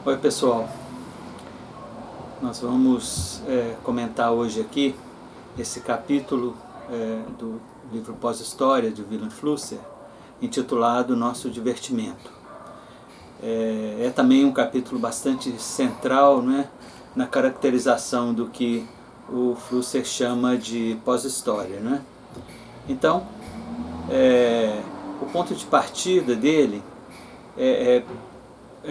Oi pessoal, nós vamos comentar hoje aqui esse capítulo do livro Pós-História de Wilhelm Flusser, intitulado Nosso Divertimento. É também um capítulo bastante central, né, na caracterização do que o Flusser chama de pós-história, né? Então, o ponto de partida dele é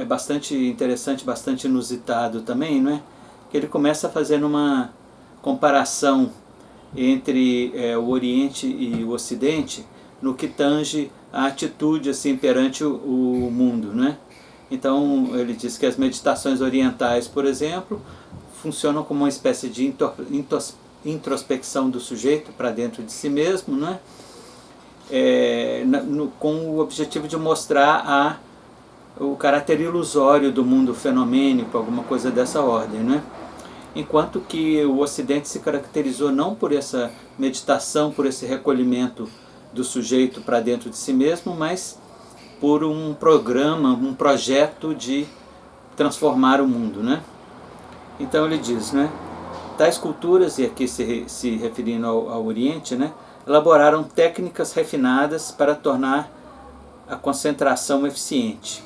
bastante interessante, bastante inusitado também, não é? Que ele começa fazendo uma comparação entre o Oriente e o Ocidente no que tange a atitude assim perante o mundo, não é? Então ele diz que as meditações orientais, por exemplo, funcionam como uma espécie de introspecção do sujeito para dentro de si mesmo, não é? Com o objetivo de mostrar o caráter ilusório do mundo fenomênico, alguma coisa dessa ordem, né? Enquanto que o Ocidente se caracterizou não por essa meditação, por esse recolhimento do sujeito para dentro de si mesmo, mas por um programa, um projeto de transformar o mundo, né? Então ele diz, né? Tais culturas, e aqui se referindo ao Oriente, né? Elaboraram técnicas refinadas para tornar a concentração eficiente.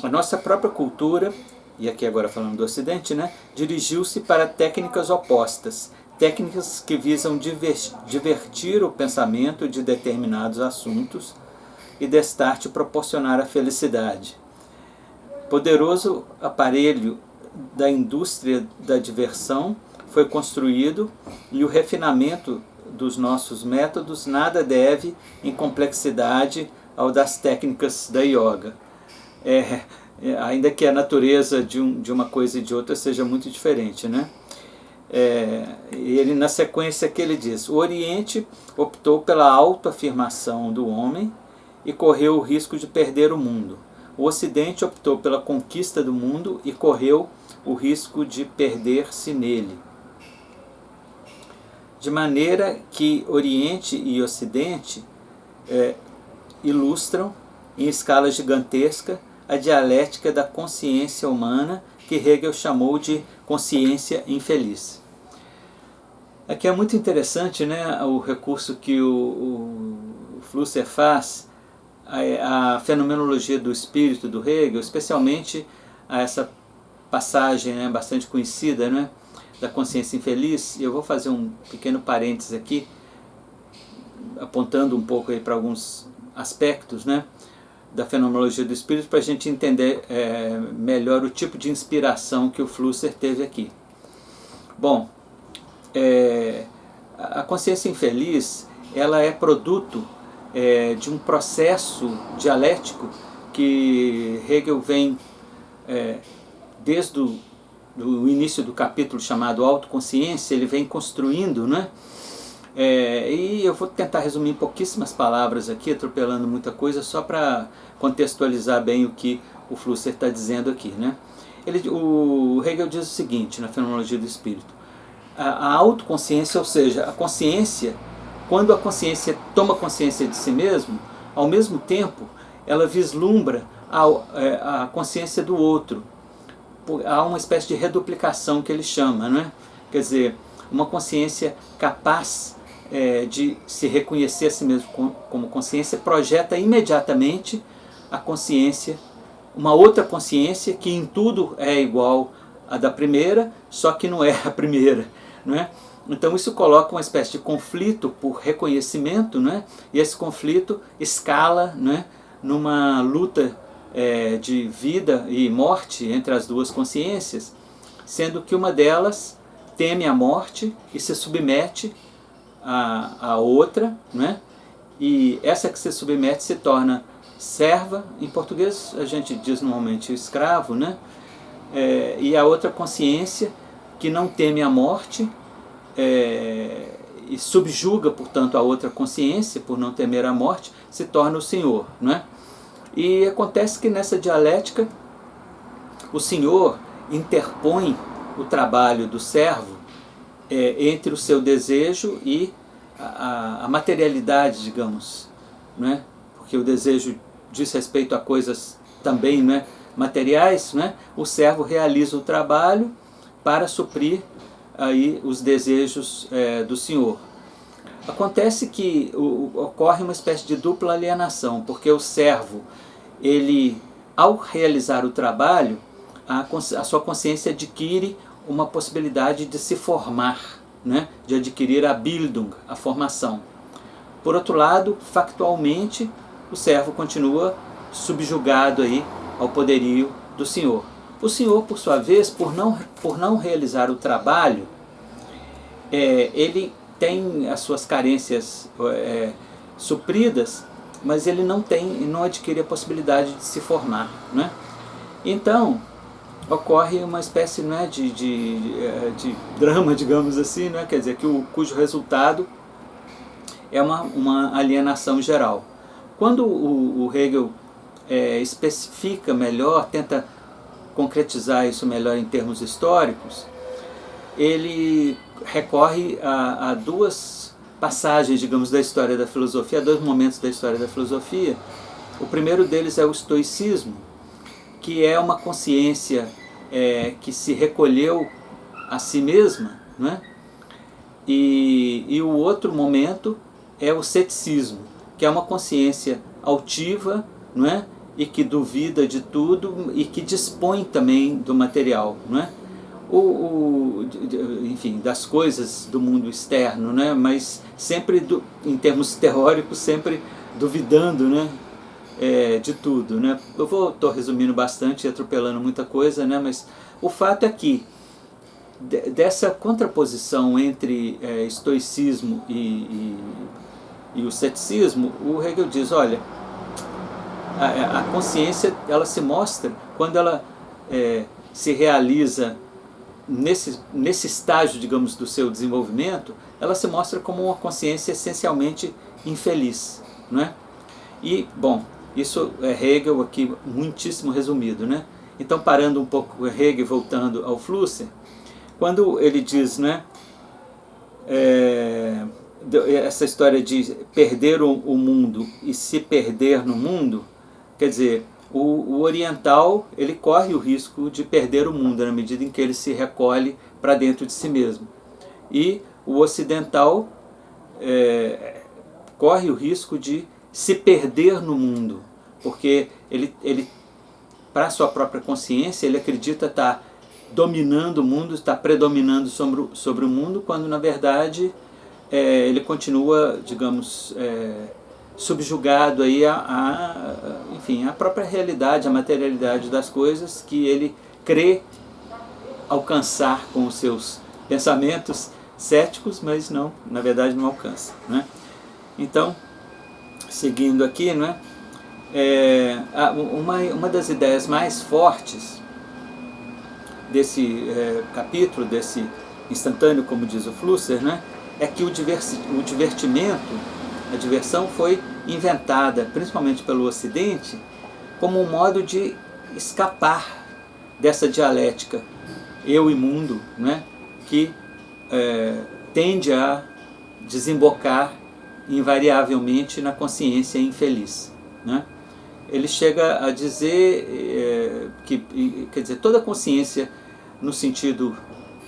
A nossa própria cultura, e aqui agora falando do Ocidente, né, dirigiu-se para técnicas opostas, técnicas que visam divertir o pensamento de determinados assuntos e destarte proporcionar a felicidade. Poderoso aparelho da indústria da diversão foi construído e o refinamento dos nossos métodos nada deve em complexidade ao das técnicas da yoga. Ainda que a natureza de uma coisa e de outra seja muito diferente, né? Ele, na sequência que ele diz, o Oriente optou pela autoafirmação do homem e correu o risco de perder o mundo. O Ocidente optou pela conquista do mundo e correu o risco de perder-se nele. De maneira que Oriente e Ocidente ilustram, em escala gigantesca, a dialética da consciência humana, que Hegel chamou de consciência infeliz. Aqui é muito interessante, né, o recurso que o Flusser faz à fenomenologia do espírito do Hegel, especialmente a essa passagem, né, bastante conhecida, né, da consciência infeliz. Eu vou fazer um pequeno parênteses aqui, apontando um pouco para alguns aspectos, né, da fenomenologia do espírito, para a gente entender melhor o tipo de inspiração que o Flusser teve aqui. Bom, a consciência infeliz, ela é produto de um processo dialético que Hegel vem desde o início do capítulo chamado Autoconsciência, ele vem construindo, né? E eu vou tentar resumir em pouquíssimas palavras aqui, atropelando muita coisa, só para contextualizar bem o que o Flusser está dizendo aqui, né? O Hegel diz o seguinte, na Fenomenologia do Espírito: a autoconsciência, ou seja, a consciência, quando a consciência toma consciência de si mesmo, ao mesmo tempo ela vislumbra a consciência do outro. Há uma espécie de reduplicação que ele chama, né? Quer dizer, uma consciência capaz de se reconhecer a si mesmo como consciência projeta imediatamente a consciência, uma outra consciência que em tudo é igual à da primeira, só que não é a primeira, não é? Então isso coloca uma espécie de conflito por reconhecimento, não é? E esse conflito escala, não é, numa luta de vida e morte entre as duas consciências, sendo que uma delas teme a morte e se submete à outra, né? E essa que se submete se torna serva, em português a gente diz normalmente escravo, né? E a outra consciência que não teme a morte e subjuga, portanto, a outra consciência por não temer a morte, se torna o senhor, né? E acontece que nessa dialética o senhor interpõe o trabalho do servo entre o seu desejo e a materialidade, digamos, né? Porque o desejo diz respeito a coisas também, né, materiais, né, o servo realiza o trabalho para suprir aí os desejos do senhor. Acontece que ocorre uma espécie de dupla alienação, porque o servo, ele, ao realizar o trabalho, a sua consciência adquire uma possibilidade de se formar, né, de adquirir a Bildung, a formação. Por outro lado, factualmente, o servo continua subjugado aí ao poderio do senhor. O senhor, por sua vez, por não realizar o trabalho, ele tem as suas carências supridas, mas ele não adquire a possibilidade de se formar, né? Então, ocorre uma espécie, né, de drama, digamos assim, né? Quer dizer, cujo resultado é uma alienação geral. Quando o Hegel especifica melhor, tenta concretizar isso melhor em termos históricos, ele recorre a duas passagens, digamos, da história da filosofia, a dois momentos da história da filosofia. O primeiro deles é o estoicismo, que é uma consciência que se recolheu a si mesma, né? E o outro momento é o ceticismo, que é uma consciência altiva, não é? E que duvida de tudo e que dispõe também do material, não é? Enfim, das coisas do mundo externo, né? Mas sempre, em termos teóricos, sempre duvidando, né? De tudo, né? Eu estou resumindo bastante, atropelando muita coisa, né? Mas o fato é que dessa contraposição entre estoicismo e o ceticismo, o Hegel diz, olha, a consciência, ela se mostra quando ela se realiza nesse estágio, digamos, do seu desenvolvimento, ela se mostra como uma consciência essencialmente infeliz, não é? E, bom, isso é Hegel aqui muitíssimo resumido, né? Então, parando um pouco Hegel, voltando ao Flusser, quando ele diz, né, essa história de perder o mundo e se perder no mundo, quer dizer, o oriental, ele corre o risco de perder o mundo na medida em que ele se recolhe para dentro de si mesmo. E o ocidental corre o risco de se perder no mundo, porque ele para a sua própria consciência, ele acredita estar dominando o mundo, estar predominando sobre o mundo, quando na verdade ele continua, digamos, subjugado aí enfim, a própria realidade, a materialidade das coisas que ele crê alcançar com os seus pensamentos céticos, mas não, na verdade não alcança, né? Então, seguindo aqui, né, uma das ideias mais fortes desse capítulo, desse instantâneo, como diz o Flusser, né, é que o divertimento, a diversão foi inventada, principalmente pelo Ocidente, como um modo de escapar dessa dialética eu e mundo, né, que tende a desembocar invariavelmente na consciência infeliz, né? Ele chega a dizer que, quer dizer, toda consciência, no sentido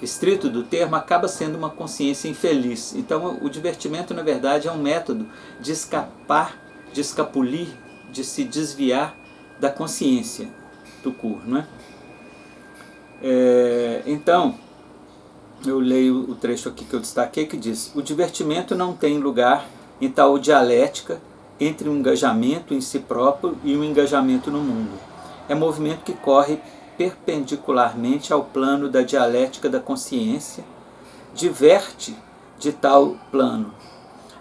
estrito do termo, acaba sendo uma consciência infeliz. Então, o divertimento, na verdade, é um método de escapar, de escapulir, de se desviar da consciência do cur, não é? Então, eu leio o trecho aqui que eu destaquei, que diz: o divertimento não tem lugar em tal dialética entre um engajamento em si próprio e um engajamento no mundo. É movimento que corre perpendicularmente ao plano da dialética da consciência, diverte de tal plano.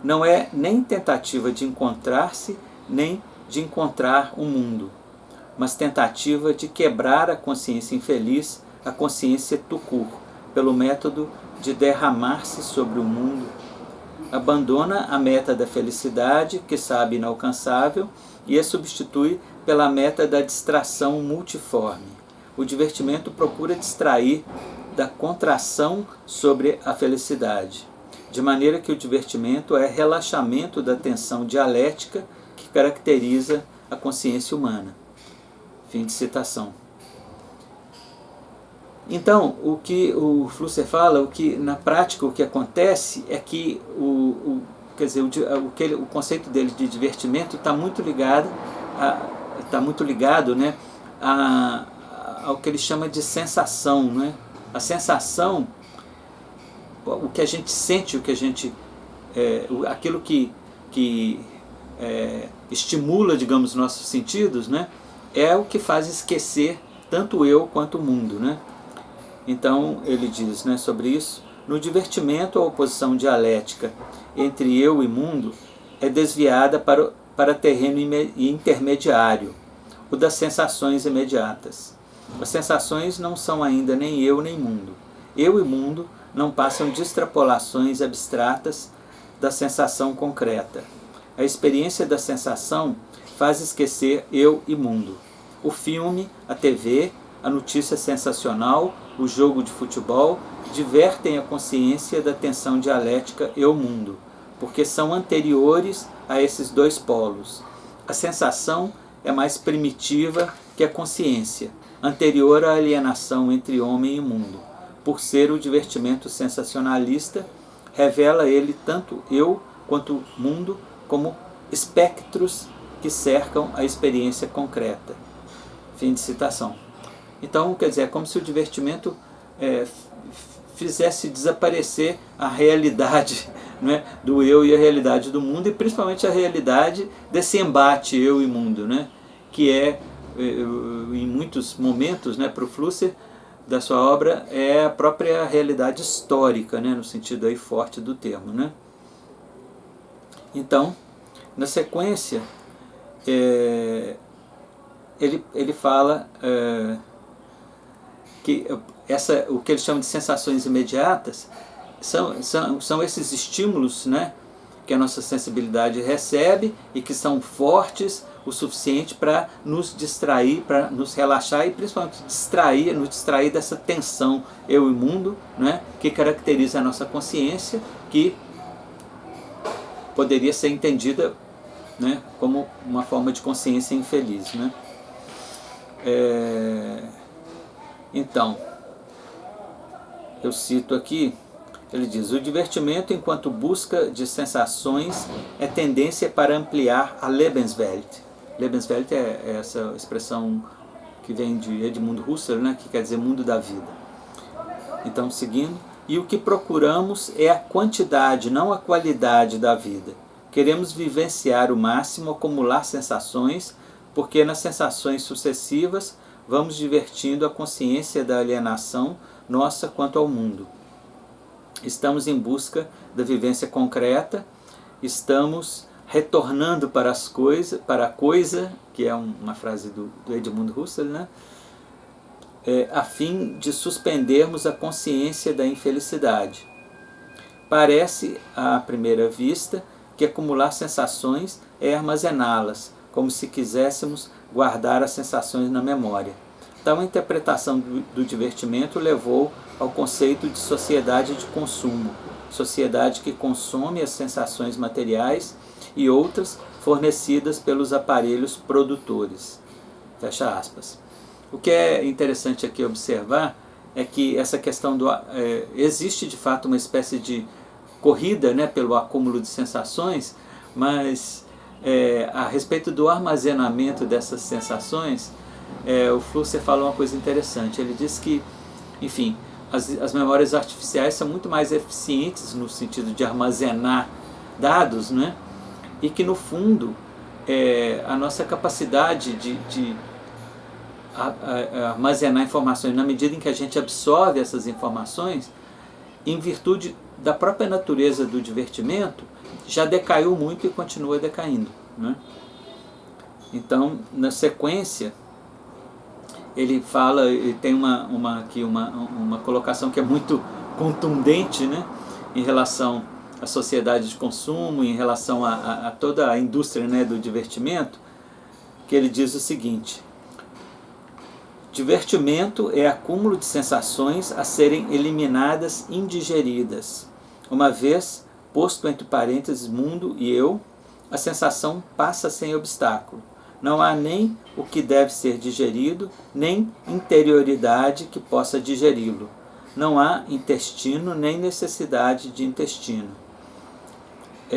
Não é nem tentativa de encontrar-se, nem de encontrar o mundo, mas tentativa de quebrar a consciência infeliz, a consciência tucur, pelo método de derramar-se sobre o mundo. Abandona a meta da felicidade, que sabe inalcançável, e a substitui pela meta da distração multiforme. O divertimento procura distrair da contração sobre a felicidade, de maneira que o divertimento é relaxamento da tensão dialética que caracteriza a consciência humana. Fim de citação. Então, o que o Flusser fala, o que na prática o que acontece é que quer dizer, o conceito dele de divertimento está muito ligado, né, ao que ele chama de sensação, né? A sensação, o que a gente sente, o que a gente, aquilo que estimula, digamos, nossos sentidos, né, é o que faz esquecer tanto eu quanto o mundo, né? Então ele diz, né, sobre isso: no divertimento a oposição dialética entre eu e mundo é desviada para terreno intermediário, o das sensações imediatas. As sensações não são ainda nem eu nem mundo. Eu e mundo não passam de extrapolações abstratas da sensação concreta. A experiência da sensação faz esquecer eu e mundo. O filme, a TV, a notícia sensacional, o jogo de futebol divertem a consciência da tensão dialética eu-mundo, porque são anteriores a esses dois polos. A sensação é mais primitiva que a consciência, anterior à alienação entre homem e mundo. Por ser o divertimento sensacionalista, revela ele tanto eu quanto mundo como espectros que cercam a experiência concreta. Fim de citação. Então, quer dizer, é como se o divertimento fizesse desaparecer a realidade, né, do eu e a realidade do mundo, e principalmente a realidade desse embate eu e mundo, né, que em muitos momentos, né, para o Flusser, da sua obra, é a própria realidade histórica, né, no sentido aí forte do termo, né. Então, na sequência, ele fala que o que ele chama de sensações imediatas são esses estímulos, né, que a nossa sensibilidade recebe e que são fortes o suficiente para nos distrair, para nos relaxar e principalmente nos distrair dessa tensão eu e mundo, né, que caracteriza a nossa consciência, que poderia ser entendida, né, como uma forma de consciência infeliz, né. Então, eu cito aqui, ele diz: o divertimento enquanto busca de sensações é tendência para ampliar a Lebenswelt. Lebenswelt é essa expressão que vem de Edmund Husserl, né, que quer dizer mundo da vida. Então, seguindo, e o que procuramos é a quantidade, não a qualidade da vida. Queremos vivenciar o máximo, acumular sensações, porque nas sensações sucessivas vamos divertindo a consciência da alienação nossa quanto ao mundo. Estamos em busca da vivência concreta, estamos retornando para a coisa, que é uma frase do Edmund Husserl, né? A fim de suspendermos a consciência da infelicidade. Parece, à primeira vista, que acumular sensações é armazená-las, como se quiséssemos guardar as sensações na memória. Tal interpretação do divertimento levou ao conceito de sociedade de consumo, sociedade que consome as sensações materiais e outras fornecidas pelos aparelhos produtores. Fecha aspas. O que é interessante aqui observar é que essa questão existe de fato uma espécie de corrida, né, pelo acúmulo de sensações, mas a respeito do armazenamento dessas sensações, o Flusser fala uma coisa interessante. Ele diz que, enfim, as memórias artificiais são muito mais eficientes no sentido de armazenar dados, né? E que no fundo a nossa capacidade de armazenar informações, na medida em que a gente absorve essas informações, em virtude da própria natureza do divertimento, já decaiu muito e continua decaindo, né? Então, na sequência, ele fala, ele tem aqui uma colocação que é muito contundente, né, em relação à sociedade de consumo, em relação a toda a indústria, né, do divertimento, que ele diz o seguinte: divertimento é acúmulo de sensações a serem eliminadas, indigeridas. Uma vez posto entre parênteses mundo e eu, a sensação passa sem obstáculo. Não há nem o que deve ser digerido, nem interioridade que possa digeri-lo. Não há intestino, nem necessidade de intestino.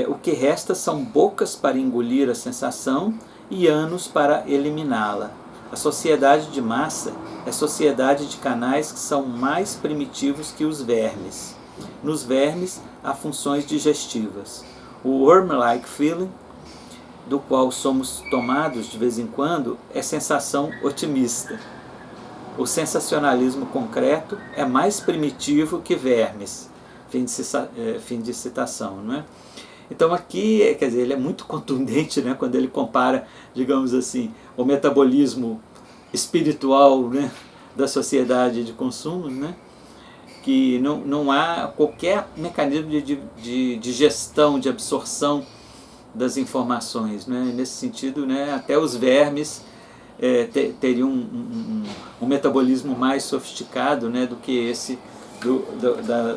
O que resta são bocas para engolir a sensação e ânus para eliminá-la. A sociedade de massa é sociedade de canais que são mais primitivos que os vermes. Nos vermes há funções digestivas. O worm-like feeling, do qual somos tomados de vez em quando, é sensação otimista. O sensacionalismo concreto é mais primitivo que vermes. Fim de citação, não é? Então aqui, quer dizer, ele é muito contundente, né, quando ele compara, digamos assim, o metabolismo espiritual, né, da sociedade de consumo, né, que não há qualquer mecanismo de gestão, de absorção das informações, né? Nesse sentido, né, até os vermes teriam um metabolismo mais sofisticado, né, do que esse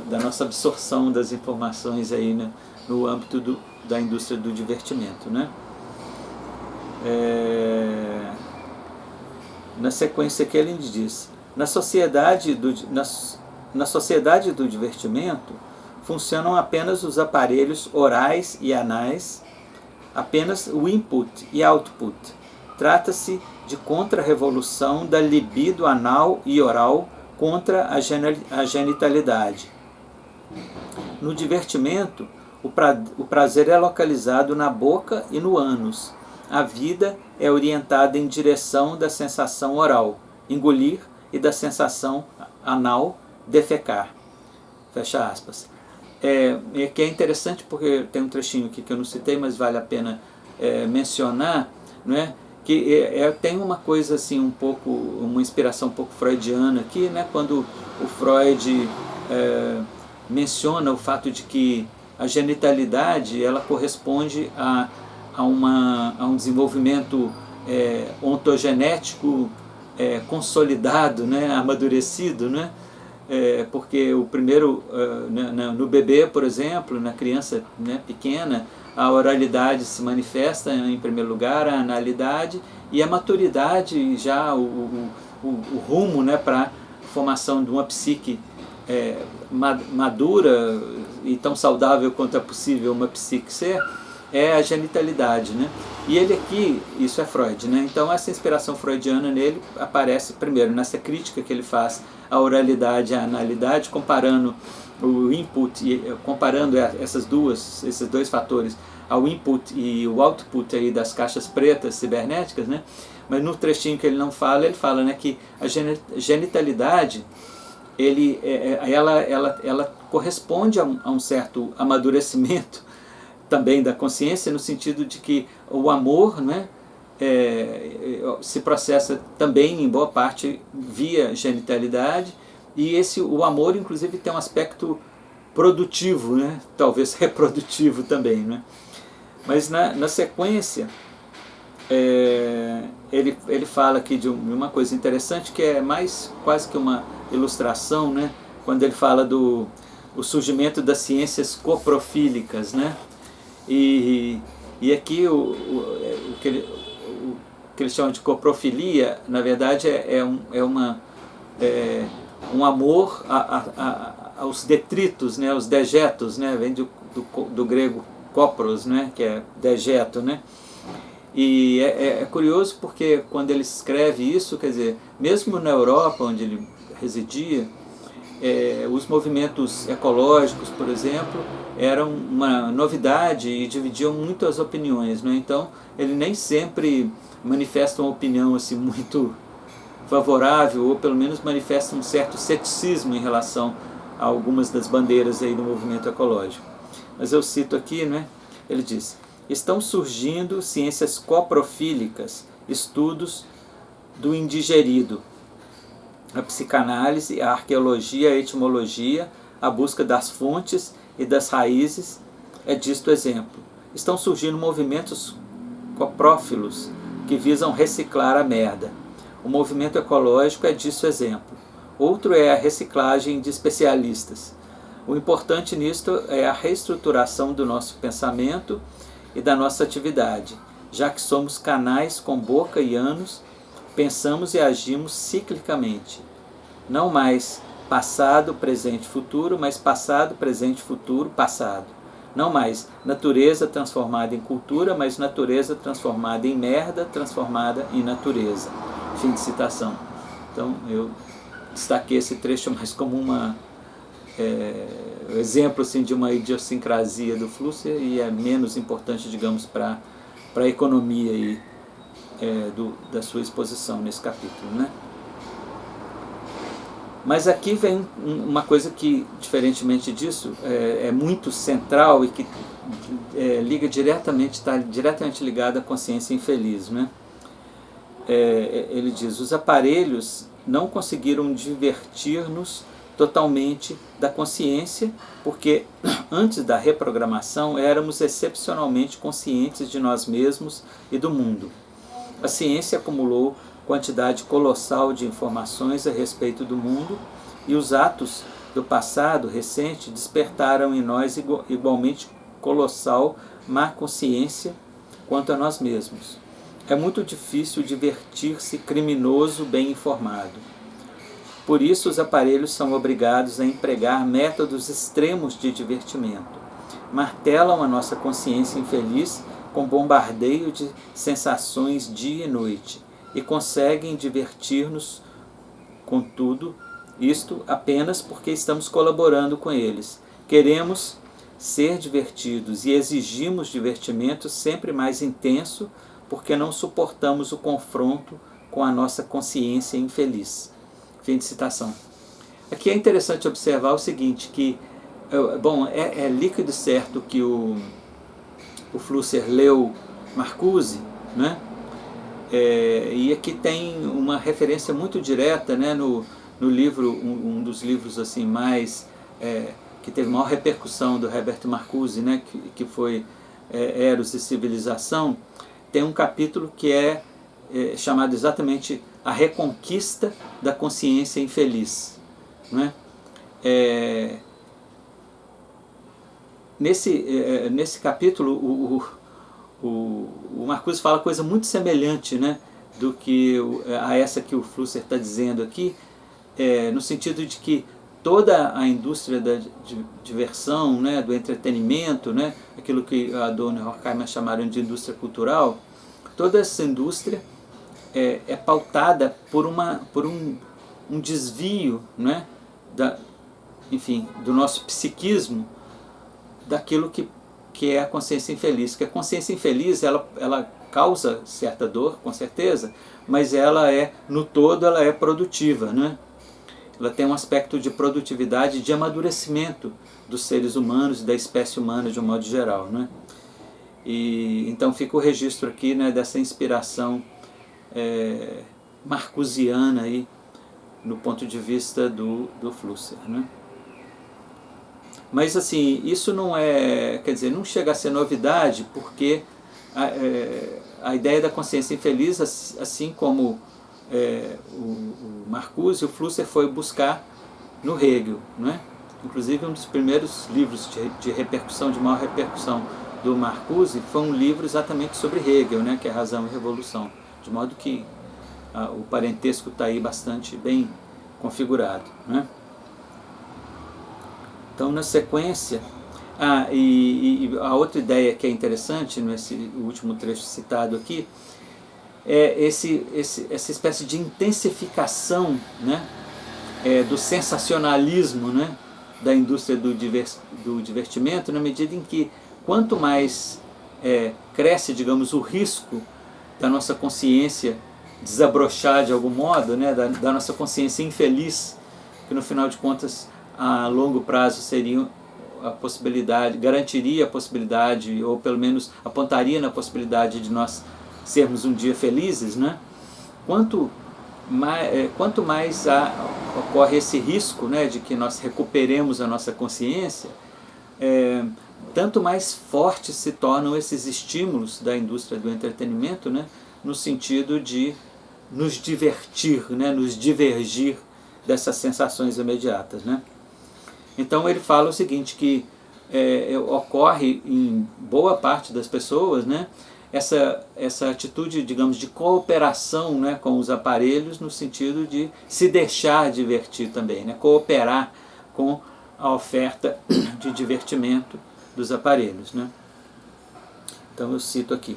da nossa absorção das informações aí, né, no âmbito da indústria do divertimento, né? Na sequência que ele diz, na sociedade do divertimento funcionam apenas os aparelhos orais e anais, apenas o input e output. Trata-se de contra-revolução da libido anal e oral contra a genitalidade. No divertimento, o prazer é localizado na boca e no ânus. A vida é orientada em direção da sensação oral, engolir, e da sensação anal, defecar. Fecha aspas. Que é interessante porque tem um trechinho aqui que eu não citei, mas vale a pena mencionar, não é? Que tem uma coisa assim um pouco, uma inspiração um pouco freudiana aqui, né? Quando o Freud menciona o fato de que a genitalidade ela corresponde a um desenvolvimento ontogenético consolidado, né? Amadurecido, né? Porque o primeiro, no bebê, por exemplo, na criança, né, pequena, a oralidade se manifesta em primeiro lugar, a analidade, e a maturidade, já o rumo, né, para a formação de uma psique madura e tão saudável quanto é possível uma psique ser, é a genitalidade, né? E ele aqui, isso é Freud, né? Então essa inspiração freudiana nele aparece primeiro nessa crítica que ele faz à oralidade e à analidade, comparando o input, comparando esses dois fatores, ao input e o output aí das caixas pretas cibernéticas, né? Mas no trechinho que ele não fala, ele fala, né, que a genitalidade ela corresponde a um certo amadurecimento também da consciência, no sentido de que o amor, né, se processa também em boa parte via genitalidade, e o amor inclusive tem um aspecto produtivo, né, talvez reprodutivo também, né? Mas na sequência ele fala aqui de uma coisa interessante que é mais quase que uma ilustração, né, quando ele fala do surgimento das ciências coprofílicas, né? E aqui o que eles chamam de coprofilia, na verdade um amor aos detritos, né, aos dejetos, né, vem do grego kopros, né, que é dejeto, né? E é curioso porque quando ele escreve isso, quer dizer, mesmo na Europa onde ele residia, os movimentos ecológicos, por exemplo, eram uma novidade e dividiam muito as opiniões, né? Então ele nem sempre manifesta uma opinião assim muito favorável, ou pelo menos manifesta um certo ceticismo em relação a algumas das bandeiras aí do movimento ecológico. Mas eu cito aqui, né? Ele diz: estão surgindo ciências coprofílicas, estudos do indigerido, a psicanálise, a arqueologia, a etimologia, a busca das fontes e das raízes é disto exemplo. Estão surgindo movimentos coprófilos que visam reciclar a merda. O movimento ecológico é disso exemplo. Outro é a reciclagem de especialistas. O importante nisto é a reestruturação do nosso pensamento e da nossa atividade. já que somos canais com boca e ânus, pensamos e agimos ciclicamente. Não mais passado, presente, futuro, mas passado, presente, futuro, passado. Não mais natureza transformada em cultura, mas natureza transformada em merda, transformada em natureza. Fim de citação. Então eu destaquei esse trecho mais como exemplo assim, de uma idiosincrasia do Flusser, e é menos importante, digamos, para a economia aí, da sua exposição nesse capítulo, né? Mas aqui vem uma coisa que, diferentemente disso, é muito central e que liga diretamente, está diretamente ligada à consciência infeliz, né? Ele diz: os aparelhos não conseguiram divertir-nos totalmente da consciência, porque antes da reprogramação éramos excepcionalmente conscientes de nós mesmos e do mundo. A ciência acumulou quantidade colossal de informações a respeito do mundo, e os atos do passado recente despertaram em nós igualmente colossal má consciência quanto a nós mesmos. É muito difícil divertir-se criminoso bem informado. Por isso os aparelhos são obrigados a empregar métodos extremos de divertimento. Martelam a nossa consciência infeliz com bombardeio de sensações dia e noite, e conseguem divertir-nos com tudo isto apenas porque estamos colaborando com eles. Queremos ser divertidos e exigimos divertimento sempre mais intenso porque não suportamos o confronto com a nossa consciência infeliz. Fim de citação. Aqui é interessante observar o seguinte, que bom, é líquido certo que o Flusser leu Marcuse, né? E aqui tem uma referência muito direta, né, no livro, um dos livros assim mais que teve maior repercussão do Herbert Marcuse, né, que foi Eros e Civilização. Tem um capítulo que é chamado exatamente A Reconquista da Consciência Infeliz, né? Nesse capítulo o Marcuse fala coisa muito semelhante, né, do que a essa que o Flusser está dizendo aqui, no sentido de que toda a indústria da diversão, né, do entretenimento, né, aquilo que Adorno e Horkheimer chamaram de indústria cultural, toda essa indústria é pautada por um desvio, né, enfim, do nosso psiquismo, daquilo que é a consciência infeliz. Que a consciência infeliz, ela causa certa dor, com certeza, mas ela no todo, ela é produtiva, né? Ela tem um aspecto de produtividade, de amadurecimento dos seres humanos e da espécie humana de um modo geral, né? E então fica o registro aqui, né, dessa inspiração marcusiana aí, no ponto de vista do Flusser, né? Mas assim, isso não quer dizer, não chega a ser novidade, porque a ideia da consciência infeliz, assim como o Marcuse, o Flusser foi buscar no Hegel, né? Inclusive um dos primeiros livros de repercussão, de maior repercussão do Marcuse, foi um livro exatamente sobre Hegel, né? Que é Razão e Revolução, de modo que o parentesco está aí bastante bem configurado, né? Então, na sequência, e a outra ideia que é interessante, nesse último trecho citado aqui, é essa espécie de intensificação, né, do sensacionalismo, né, da indústria do divertimento, na medida em que quanto mais cresce, digamos, o risco da nossa consciência desabrochar de algum modo, né, da nossa consciência infeliz, que no final de contas a longo prazo seria a possibilidade, garantiria a possibilidade, ou pelo menos apontaria na possibilidade de nós sermos um dia felizes, né? Quanto mais ocorre esse risco, né, de que nós recuperemos a nossa consciência, tanto mais fortes se tornam esses estímulos da indústria do entretenimento, né, no sentido de nos divertir, né, nos divergir dessas sensações imediatas, né? Então ele fala o seguinte, que ocorre em boa parte das pessoas, né, essa atitude, digamos, de cooperação, né, com os aparelhos, no sentido de se deixar divertir também, né, cooperar com a oferta de divertimento dos aparelhos, né. Então eu cito aqui: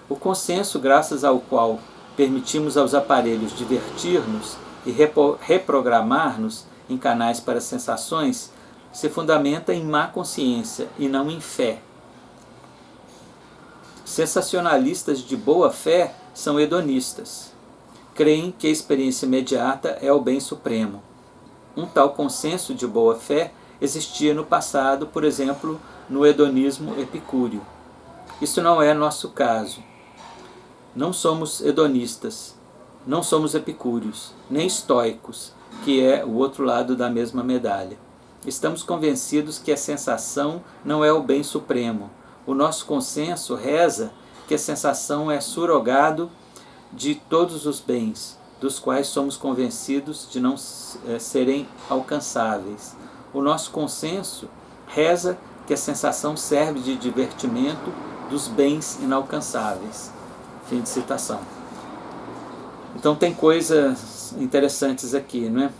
o consenso graças ao qual permitimos aos aparelhos divertir-nos e reprogramar-nos em canais para sensações se fundamenta em má consciência e não em fé. Sensacionalistas de boa fé são hedonistas. Creem que a experiência imediata é o bem supremo. Um tal consenso de boa fé existia no passado, por exemplo, no hedonismo epicúreo. Isso não é nosso caso. Não somos hedonistas, não somos epicúreos, nem estoicos, que é o outro lado da mesma medalha. Estamos convencidos que a sensação não é o bem supremo. O nosso consenso reza que a sensação é surrogado de todos os bens, dos quais somos convencidos de não serem alcançáveis. O nosso consenso reza que a sensação serve de divertimento dos bens inalcançáveis. Fim de citação. Então tem coisas interessantes aqui, não é?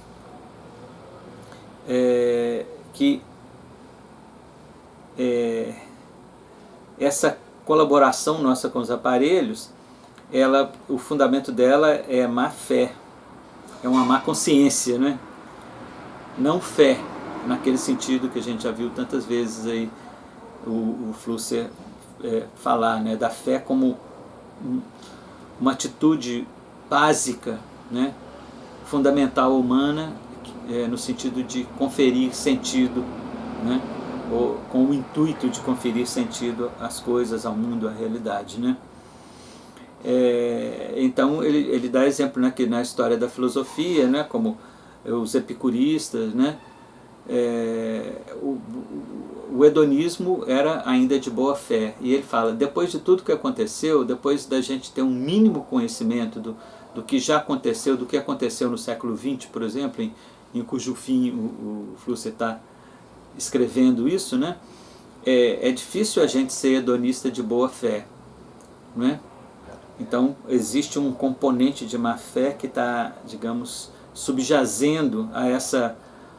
Essa colaboração nossa com os aparelhos, o fundamento dela é má fé, é uma má consciência, né? Não fé, naquele sentido que a gente já viu tantas vezes aí o Flusser falar, né? Da fé como uma atitude básica, né? Fundamental humana, no sentido de conferir sentido, né? Ou com o intuito de conferir sentido às coisas, ao mundo, à realidade, né? Então ele dá exemplo, né, que na história da filosofia, né, como os epicuristas, né, o hedonismo era ainda de boa fé, e ele fala: depois de tudo que aconteceu, depois da gente ter um mínimo conhecimento do que já aconteceu, do que aconteceu no século XX, por exemplo, em cujo fim o Flusser está escrevendo isso, né? É difícil a gente ser hedonista de boa fé, não é? Então existe um componente de má fé que está, digamos, subjazendo a essa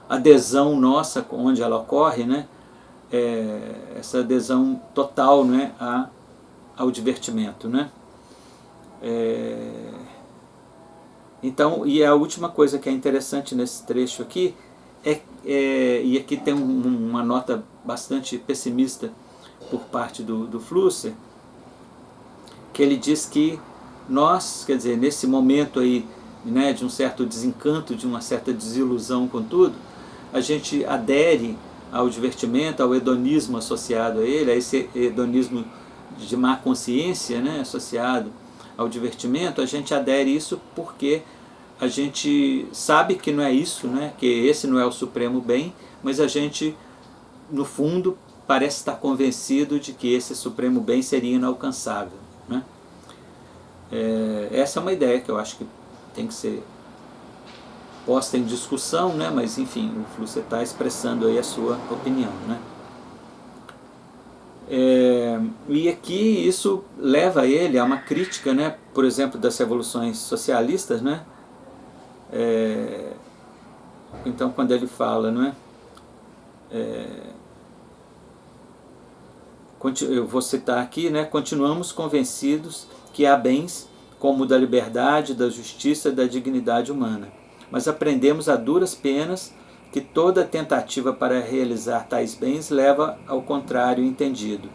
adesão nossa, onde ela ocorre, né? Essa adesão total, né, ao divertimento, né? Então, e a última coisa que é interessante nesse trecho aqui e aqui tem uma nota bastante pessimista por parte do Flusser, que ele diz que nós, quer dizer, nesse momento aí, né, de um certo desencanto, de uma certa desilusão com tudo, a gente adere ao divertimento, ao hedonismo associado a ele, a esse hedonismo de má consciência, né, associado ao divertimento. A gente adere a isso porque a gente sabe que não é isso, né, que esse não é o supremo bem, mas a gente, no fundo, parece estar convencido de que esse supremo bem seria inalcançável, né? Essa é uma ideia que eu acho que tem que ser posta em discussão, né? Mas enfim, o Flusser está expressando aí a sua opinião, né? E aqui isso leva ele a uma crítica, né, por exemplo, das revoluções socialistas, né? Então quando ele fala, não é? Eu vou citar aqui, né? Continuamos convencidos que há bens como o da liberdade, da justiça e da dignidade humana, mas aprendemos a duras penas que toda tentativa para realizar tais bens leva ao contrário entendido,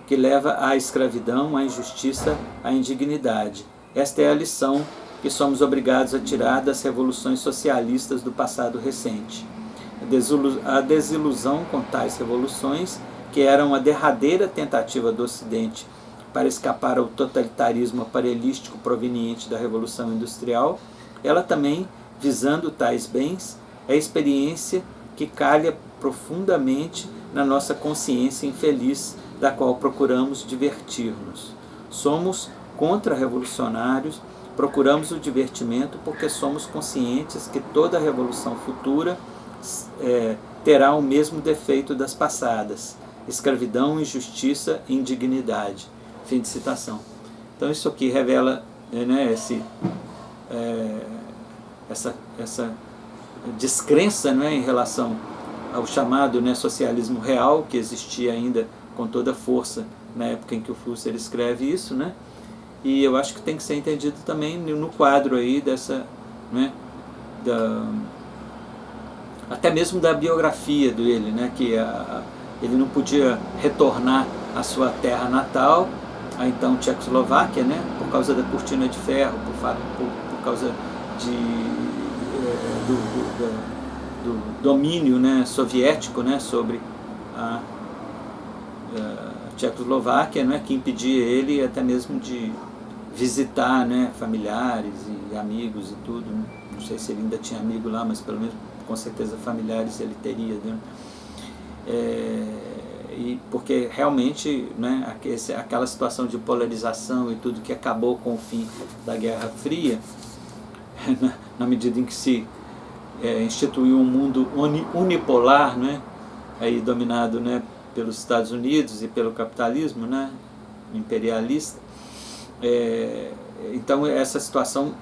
que leva à escravidão, à injustiça, à indignidade. Esta é a lição que somos obrigados a tirar das revoluções socialistas do passado recente. A desilusão com tais revoluções, que eram a derradeira tentativa do Ocidente para escapar ao totalitarismo aparelhístico proveniente da Revolução Industrial, ela também, visando tais bens, é a experiência que calha profundamente na nossa consciência infeliz, da qual procuramos divertir-nos. Somos contra-revolucionários, procuramos o divertimento porque somos conscientes que toda revolução futura terá o mesmo defeito das passadas: escravidão, injustiça e indignidade. Fim de citação. Então isso aqui revela, né, essa descrença, né, em relação ao chamado, né, socialismo real, que existia ainda com toda força na época em que o Flusser escreve isso, né? E eu acho que tem que ser entendido também no quadro aí dessa, né, até mesmo da biografia dele, né, que ele não podia retornar à sua terra natal, a então Tchecoslováquia, né, por causa da cortina de ferro, por causa do domínio, né, soviético, né, sobre a Tchecoslováquia, né, que impedia ele até mesmo de visitar, né, familiares e amigos e tudo, né? Não sei se ele ainda tinha amigo lá, mas pelo menos com certeza familiares ele teria, né? E porque realmente, né, aquela situação de polarização e tudo que acabou com o fim da Guerra Fria, na medida em que se instituiu um mundo unipolar, né, aí dominado, né, pelos Estados Unidos e pelo capitalismo, né, imperialista. Então essa situação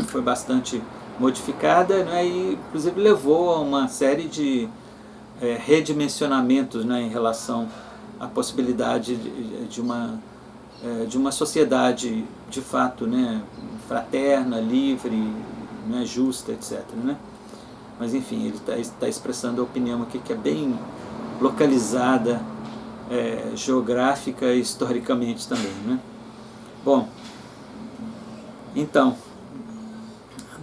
foi bastante modificada, né, e inclusive levou a uma série de redimensionamentos, né, em relação à possibilidade de uma sociedade de fato, né, fraterna, livre, né, justa, etc. Né? Mas enfim, ele está expressando a opinião aqui que é bem localizada, geográfica e historicamente também. Né? Bom, então,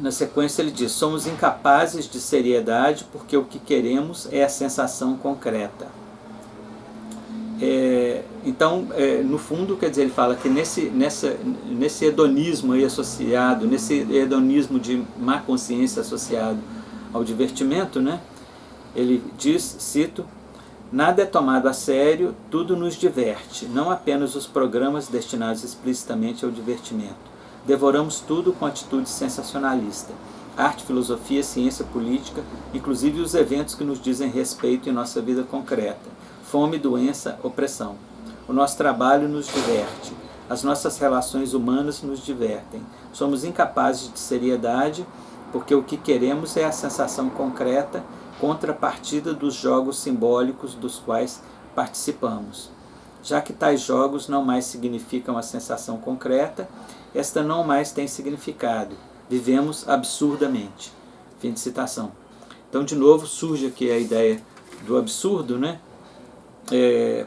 na sequência ele diz: somos incapazes de seriedade porque o que queremos é a sensação concreta. Então, no fundo, quer dizer, ele fala que nesse hedonismo aí associado, nesse hedonismo de má consciência associado ao divertimento, né, ele diz, cito: nada é tomado a sério, tudo nos diverte, não apenas os programas destinados explicitamente ao divertimento. Devoramos tudo com atitude sensacionalista. Arte, filosofia, ciência, política, inclusive os eventos que nos dizem respeito em nossa vida concreta. Fome, doença, opressão. O nosso trabalho nos diverte. As nossas relações humanas nos divertem. Somos incapazes de seriedade porque o que queremos é a sensação concreta, contrapartida dos jogos simbólicos dos quais participamos. Já que tais jogos não mais significam a sensação concreta, esta não mais tem significado. Vivemos absurdamente. Fim de citação. Então, de novo, surge aqui a ideia do absurdo, né?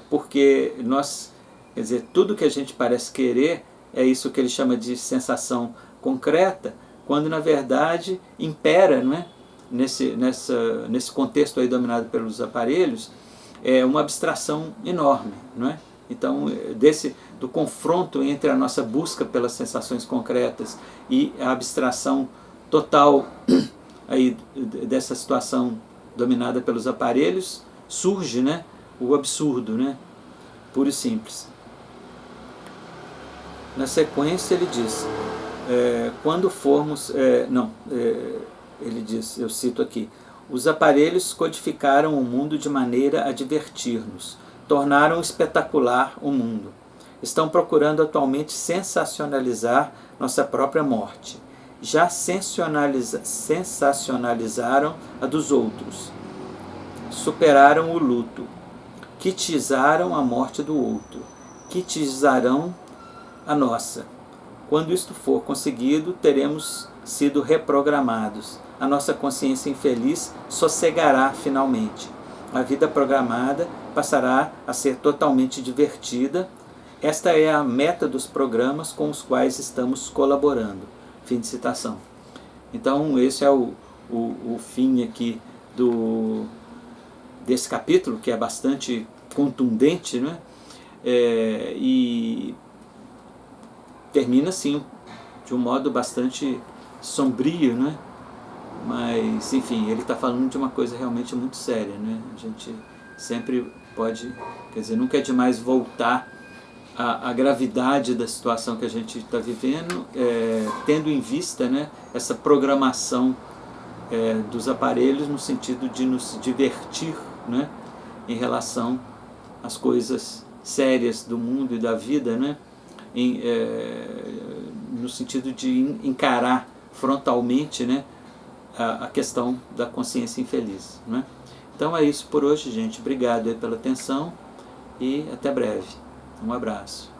Porque nós, quer dizer, tudo que a gente parece querer é isso que ele chama de sensação concreta, quando na verdade impera, não é? Nesse contexto aí dominado pelos aparelhos, uma abstração enorme, não é? Então, do confronto entre a nossa busca pelas sensações concretas e a abstração total aí dessa situação dominada pelos aparelhos, surge, né, o absurdo, né, puro e simples. Na sequência ele diz, quando formos... ele diz, eu cito aqui: os aparelhos codificaram o mundo de maneira a divertir-nos, tornaram espetacular o mundo. Estão procurando atualmente sensacionalizar nossa própria morte. Já sensacionalizaram a dos outros. Superaram o luto. Quitizaram a morte do outro. Quitizarão a nossa. Quando isto for conseguido, teremos sido reprogramados. A nossa consciência infeliz sossegará finalmente. A vida programada passará a ser totalmente divertida. Esta é a meta dos programas com os quais estamos colaborando. Fim de citação. Então, esse é o fim aqui desse capítulo, que é bastante contundente, né? E termina assim de um modo bastante sombrio, né? Mas, enfim, ele está falando de uma coisa realmente muito séria, né? A gente sempre pode, quer dizer, nunca é demais voltar à gravidade da situação que a gente está vivendo, tendo em vista, né, essa programação dos aparelhos no sentido de nos divertir, né, em relação às coisas sérias do mundo e da vida, né? no sentido de encarar frontalmente, né, a questão da consciência infeliz, né? Então é isso por hoje, gente. Obrigado aí pela atenção e até breve. Um abraço.